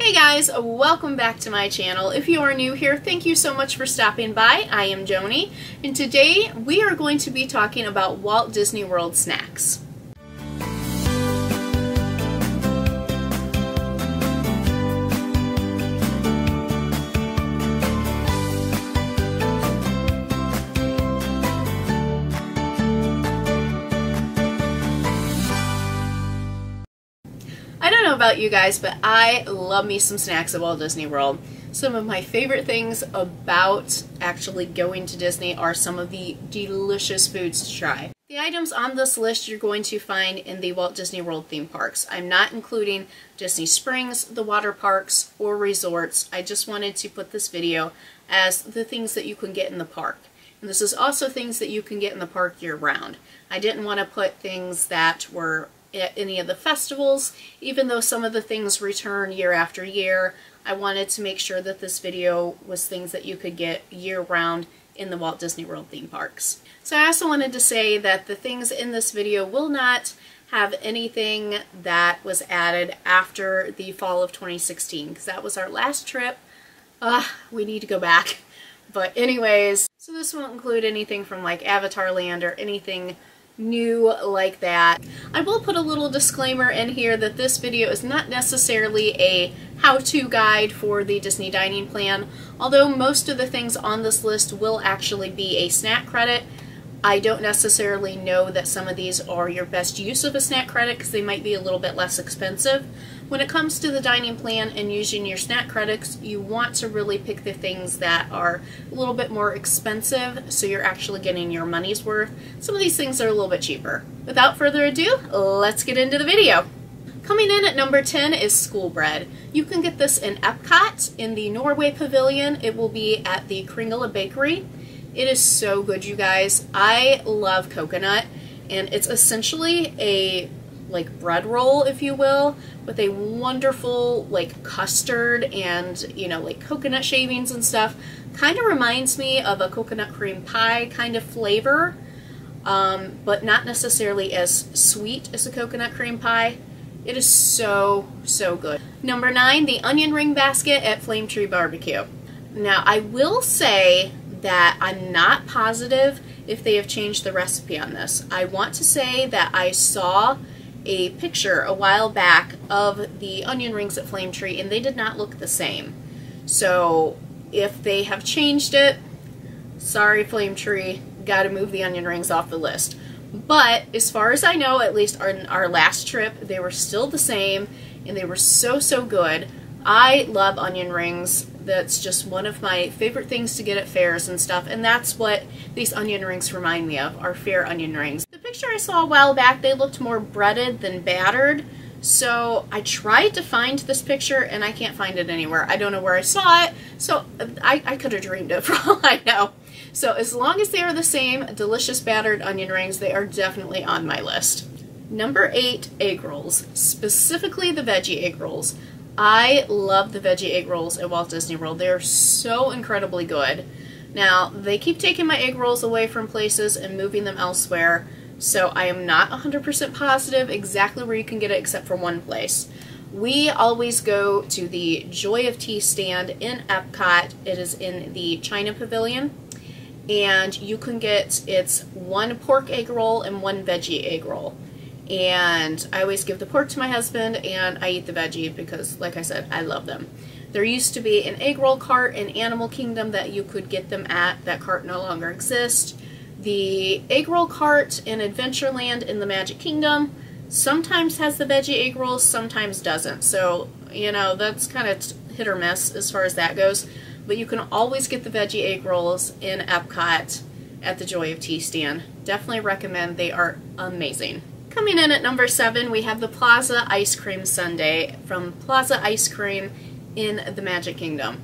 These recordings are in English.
Hey guys, welcome back to my channel. If you are new here, thank you so much for stopping by. I am Joni, and today we are going to be talking about Walt Disney World snacks. I don't know about you guys, but I love me some snacks at Walt Disney World. Some of my favorite things about actually going to Disney are some of the delicious foods to try. The items on this list you're going to find in the Walt Disney World theme parks. I'm not including Disney Springs, the water parks, or resorts. I just wanted to put this video as the things that you can get in the park. And this is also things that you can get in the park year-round. I didn't want to put things that were at any of the festivals, even though some of the things return year after year. I wanted to make sure that this video was things that you could get year-round in the Walt Disney World theme parks. So I also wanted to say that the things in this video will not have anything that was added after the fall of 2016, because that was our last trip. We need to go back. But anyways, so this won't include anything from like Avatar Land or anything new like that. I will put a little disclaimer in here that this video is not necessarily a how-to guide for the Disney dining plan, although most of the things on this list will actually be a snack credit. I don't necessarily know that some of these are your best use of a snack credit because they might be a little bit less expensive. When it comes to the dining plan and using your snack credits, you want to really pick the things that are a little bit more expensive so you're actually getting your money's worth. Some of these things are a little bit cheaper. Without further ado, let's get into the video. Coming in at number 10 is school bread. You can get this in Epcot in the Norway Pavilion. It will be at the Kringla Bakery. It is so good, you guys. I love coconut, and it's essentially a bread roll, if you will, with a wonderful custard and coconut shavings and stuff. Kind of reminds me of a coconut cream pie kind of flavor, but not necessarily as sweet as a coconut cream pie. It is so good. Number 9, the onion ring basket at Flame Tree Barbecue. Now I will say that I'm not positive if they have changed the recipe on this. I want to say that I saw a picture a while back of the onion rings at Flame Tree and they did not look the same. So if they have changed it, sorry Flame Tree, gotta move the onion rings off the list. But as far as I know, at least on our last trip, they were still the same and they were so good. I love onion rings. That's just one of my favorite things to get at fairs and stuff, and that's what these onion rings remind me of, are fair onion rings. The picture I saw a while back, they looked more breaded than battered, so I tried to find this picture and I can't find it anywhere. I don't know where I saw it, so I could have dreamed it for all I know. So as long as they are the same delicious battered onion rings, they are definitely on my list. Number 8, egg rolls, specifically the veggie egg rolls. I love the veggie egg rolls at Walt Disney World. They're so incredibly good. Now, they keep taking my egg rolls away from places and moving them elsewhere, so I am not 100% positive exactly where you can get it except for one place. We always go to the Joy of Tea stand in Epcot. It is in the China Pavilion, and you can get, it's one pork egg roll and one veggie egg roll. And I always give the pork to my husband and I eat the veggie because, like I said, I love them. There used to be an egg roll cart in Animal Kingdom that you could get them at. That cart no longer exists. The egg roll cart in Adventureland in the Magic Kingdom sometimes has the veggie egg rolls, sometimes doesn't. So, you know, that's kind of hit or miss as far as that goes. But you can always get the veggie egg rolls in Epcot at the Joy of Tea stand. Definitely recommend. They are amazing. Coming in at number 7, we have the Plaza Ice Cream Sundae from Plaza Ice Cream in the Magic Kingdom.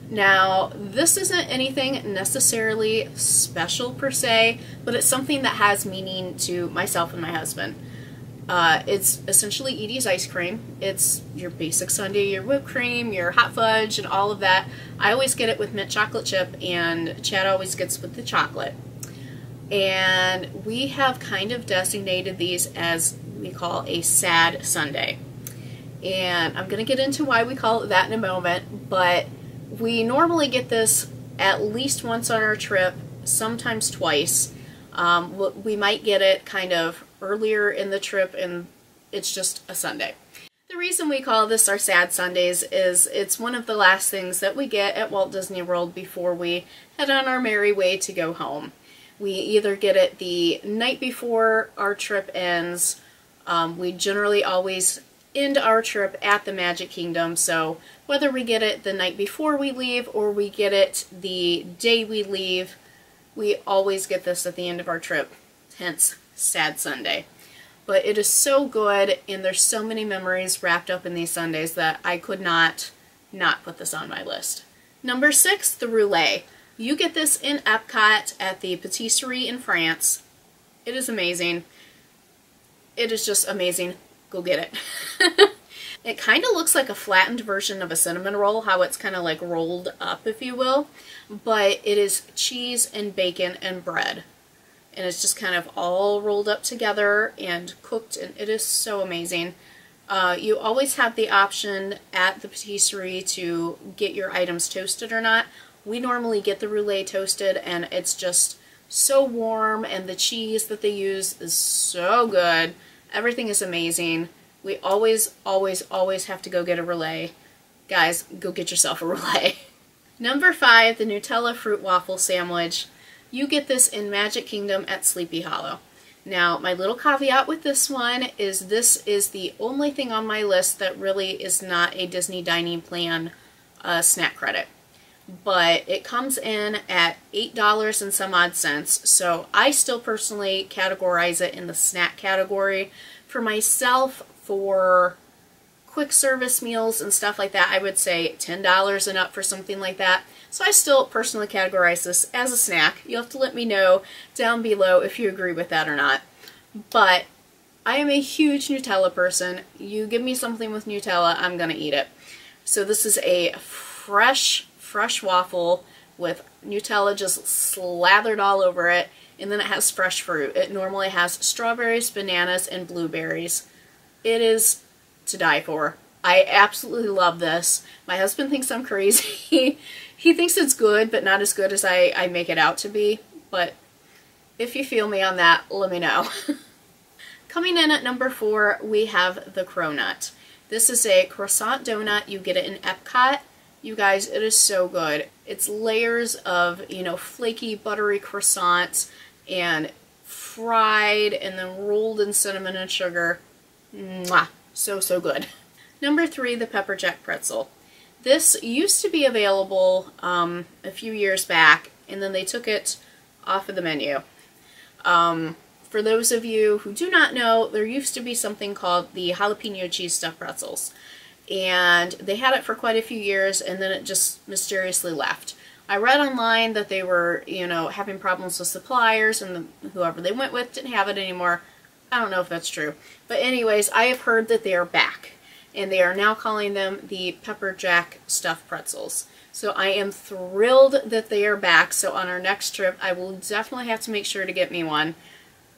Now, this isn't anything necessarily special per se, but it's something that has meaning to myself and my husband. It's essentially Edie's ice cream. It's your basic sundae, your whipped cream, your hot fudge, and all of that. I always get it with mint chocolate chip, and Chad always gets with the chocolate. And we have kind of designated these as we call a sad sundae. and I'm going to get into why we call it that in a moment, but we normally get this at least once on our trip, sometimes twice. We might get it kind of earlier in the trip, and it's just a Sunday. The reason we call this our Sad Sundays is it's one of the last things that we get at Walt Disney World before we head on our merry way to go home. We either get it the night before our trip ends. We generally always end our trip at the Magic Kingdom, so whether we get it the night before we leave or we get it the day we leave, we always get this at the end of our trip, hence Sad Sunday. But it is so good, and there's so many memories wrapped up in these Sundays that I could not put this on my list. Number 6, the roulette. You get this in Epcot at the Patisserie in France. It is amazing. It is just amazing. Go get it. It kind of looks like a flattened version of a cinnamon roll, how it's kind of like rolled up, if you will. But it is cheese and bacon and bread. And it's just kind of all rolled up together and cooked, and it is so amazing. You always have the option at the patisserie to get your items toasted or not. We normally get the roulette toasted, and it's just so warm, and the cheese that they use is so good. Everything is amazing. We always, always, always have to go get a roulette. Guys, go get yourself a roulette. Number 5, the Nutella fruit waffle sandwich. You get this in Magic Kingdom at Sleepy Hollow. Now, my little caveat with this one is this is the only thing on my list that really is not a Disney Dining Plan snack credit. But it comes in at $8 and some odd cents, so I still personally categorize it in the snack category. For myself, for quick service meals and stuff like that, I would say $10 and up for something like that. So I still personally categorize this as a snack. You'll have to let me know down below if you agree with that or not. But I am a huge Nutella person. You give me something with Nutella, I'm going to eat it. So this is a fresh waffle with Nutella just slathered all over it, and then it has fresh fruit. It normally has strawberries, bananas, and blueberries. It is to die for. I absolutely love this. My husband thinks I'm crazy. He thinks it's good, but not as good as I make it out to be. But if you feel me on that, let me know. Coming in at number 4, we have the Cronut. This is a croissant donut. You get it in Epcot. You guys, it is so good. It's layers of, you know, flaky, buttery croissants and fried and then rolled in cinnamon and sugar. Mwah! So, so good. Number 3, the Pepper Jack pretzel. This used to be available a few years back, and then they took it off of the menu. For those of you who do not know, there used to be something called the jalapeno cheese stuffed pretzels. And they had it for quite a few years, and then it just mysteriously left. I read online that they were, you know, having problems with suppliers, and whoever they went with didn't have it anymore. I don't know if that's true. But anyways, I have heard that they are back. And they are now calling them the Pepper Jack stuffed pretzels. So I am thrilled that they are back. So on our next trip, I will definitely have to make sure to get me one.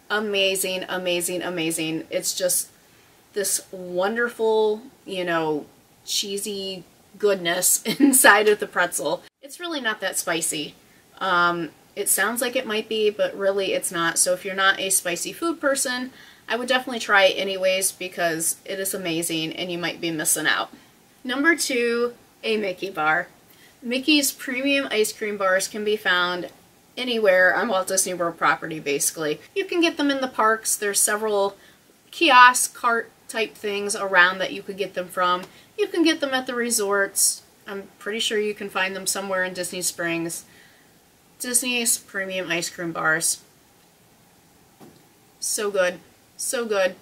Amazing, amazing, amazing. It's just this wonderful, you know, cheesy goodness inside of the pretzel. It's really not that spicy. It sounds like it might be, but really it's not. So if you're not a spicy food person, I would definitely try it anyways because it is amazing and you might be missing out. Number 2, a Mickey bar. Mickey's premium ice cream bars can be found anywhere on Walt Disney World property, basically. You can get them in the parks. There's several kiosk cart type things around that you could get them from. You can get them at the resorts. I'm pretty sure you can find them somewhere in Disney Springs. Disney's premium ice cream bars. So good. So good.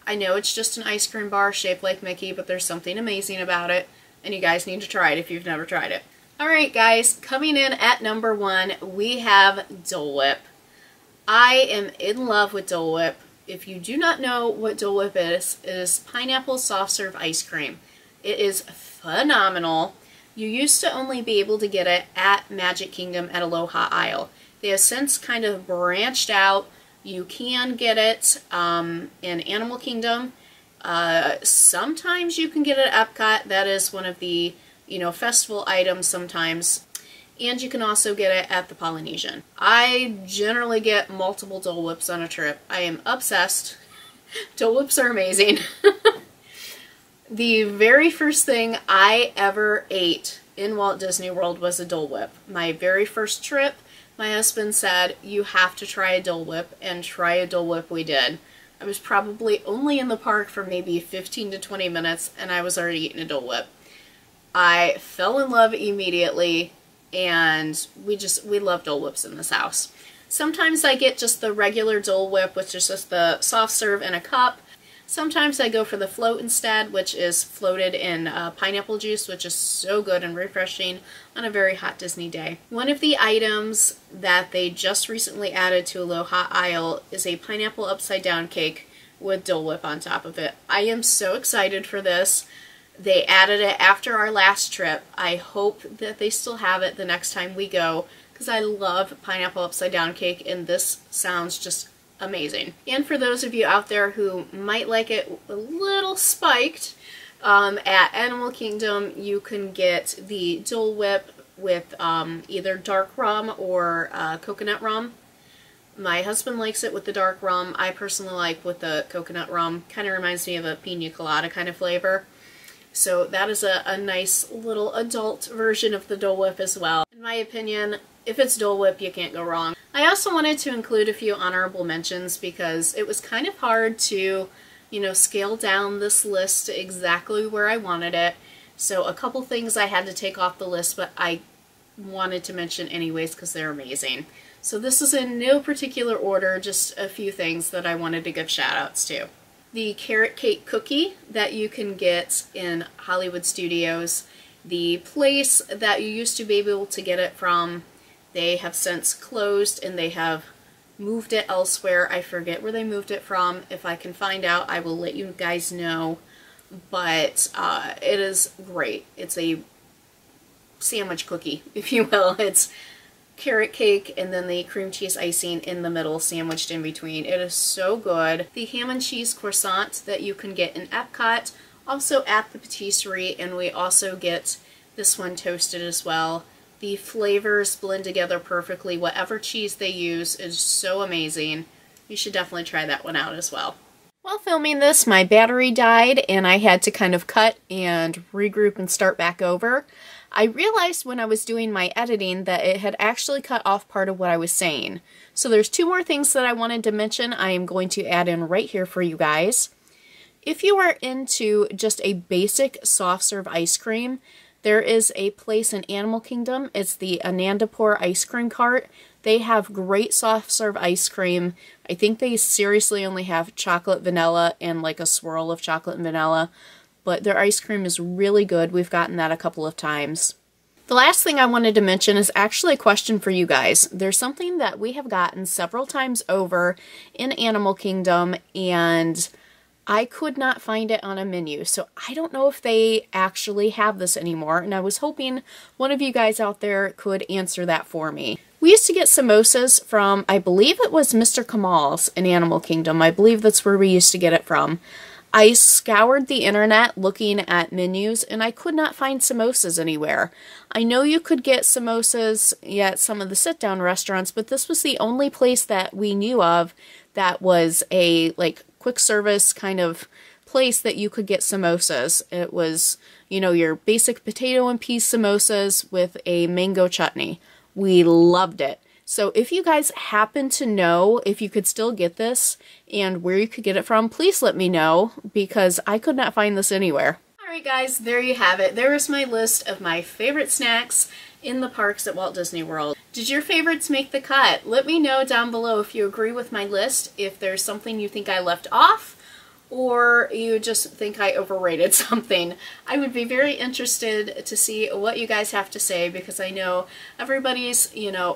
I know it's just an ice cream bar shaped like Mickey, but there's something amazing about it, and you guys need to try it if you've never tried it. Alright guys, coming in at number 1, we have Dole Whip. I am in love with Dole Whip. If you do not know what Dole Whip is, it is pineapple soft serve ice cream. It is phenomenal. You used to only be able to get it at Magic Kingdom at Aloha Isle. They have since kind of branched out. You can get it in Animal Kingdom. Sometimes you can get it at Epcot. That is one of the, festival items sometimes. And you can also get it at the Polynesian. I generally get multiple Dole Whips on a trip. I am obsessed. Dole Whips are amazing. The very first thing I ever ate in Walt Disney World was a Dole Whip. My very first trip, my husband said, you have to try a Dole Whip, and try a Dole Whip we did. I was probably only in the park for maybe 15 to 20 minutes, and I was already eating a Dole Whip. I fell in love immediately, and we love Dole Whips in this house. Sometimes I get just the regular Dole Whip, which is just the soft serve in a cup. Sometimes I go for the float instead, which is floated in pineapple juice, which is so good and refreshing on a very hot Disney day. One of the items that they just recently added to Aloha Isle is a pineapple upside down cake with Dole Whip on top of it. I am so excited for this. They added it after our last trip. I hope that they still have it the next time we go, because I love pineapple upside down cake, and this sounds just amazing. And for those of you out there who might like it a little spiked, at Animal Kingdom you can get the Dole Whip with either dark rum or coconut rum. My husband likes it with the dark rum. I personally like with the coconut rum. Kind of reminds me of a pina colada kind of flavor. So that is a nice little adult version of the Dole Whip as well. In my opinion, if it's Dole Whip, you can't go wrong. I also wanted to include a few honorable mentions because it was kind of hard to, scale down this list to exactly where I wanted it. So a couple things I had to take off the list, but I wanted to mention anyways because they're amazing. So this is in no particular order, just a few things that I wanted to give shout outs to. The carrot cake cookie that you can get in Hollywood Studios. The place that you used to be able to get it from, they have since closed and they have moved it elsewhere. I forget where they moved it from. If I can find out, I will let you guys know. But it is great. It's a sandwich cookie, if you will. It's carrot cake and then the cream cheese icing in the middle, sandwiched in between. It is so good. The ham and cheese croissant that you can get in Epcot, also at the patisserie, and we also get this one toasted as well. The flavors blend together perfectly. Whatever cheese they use is so amazing. You should definitely try that one out as well. While filming this, my battery died and I had to kind of cut and regroup and start back over. I realized when I was doing my editing that it had actually cut off part of what I was saying. So there's two more things that I wanted to mention I am going to add in right here for you guys. If you are into just a basic soft serve ice cream, there is a place in Animal Kingdom. It's the Anandapur ice cream cart. They have great soft serve ice cream. I think they seriously only have chocolate vanilla and like a swirl of chocolate and vanilla. But their ice cream is really good. We've gotten that a couple of times. The last thing I wanted to mention is actually a question for you guys. There's something that we have gotten several times over in Animal Kingdom and I could not find it on a menu, so I don't know if they actually have this anymore, and I was hoping one of you guys out there could answer that for me. We used to get samosas from, I believe it was Mr. Kamal's in Animal Kingdom. I believe that's where we used to get it from. I scoured the internet looking at menus, and I could not find samosas anywhere. I know you could get samosas at some of the sit-down restaurants, but this was the only place that we knew of that was a, quick service kind of place that you could get samosas. It was, your basic potato and peas samosas with a mango chutney. We loved it. So if you guys happen to know if you could still get this and where you could get it from, please let me know because I could not find this anywhere. Alright guys, there you have it. There is my list of my favorite snacks in the parks at Walt Disney World. Did your favorites make the cut? Let me know down below if you agree with my list, if there's something you think I left off, or you just think I overrated something. I would be very interested to see what you guys have to say because I know everybody's,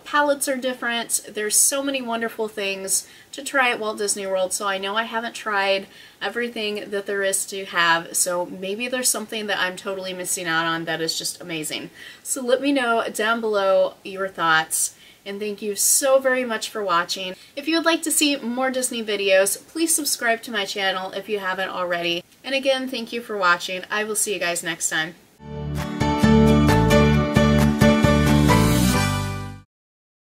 palates are different. There's so many wonderful things to try at Walt Disney World, so I know I haven't tried everything that there is to have, so maybe there's something that I'm totally missing out on that is just amazing. So let me know down below your thoughts. And thank you so very much for watching. If you would like to see more Disney videos, please subscribe to my channel if you haven't already. And again, thank you for watching. I will see you guys next time.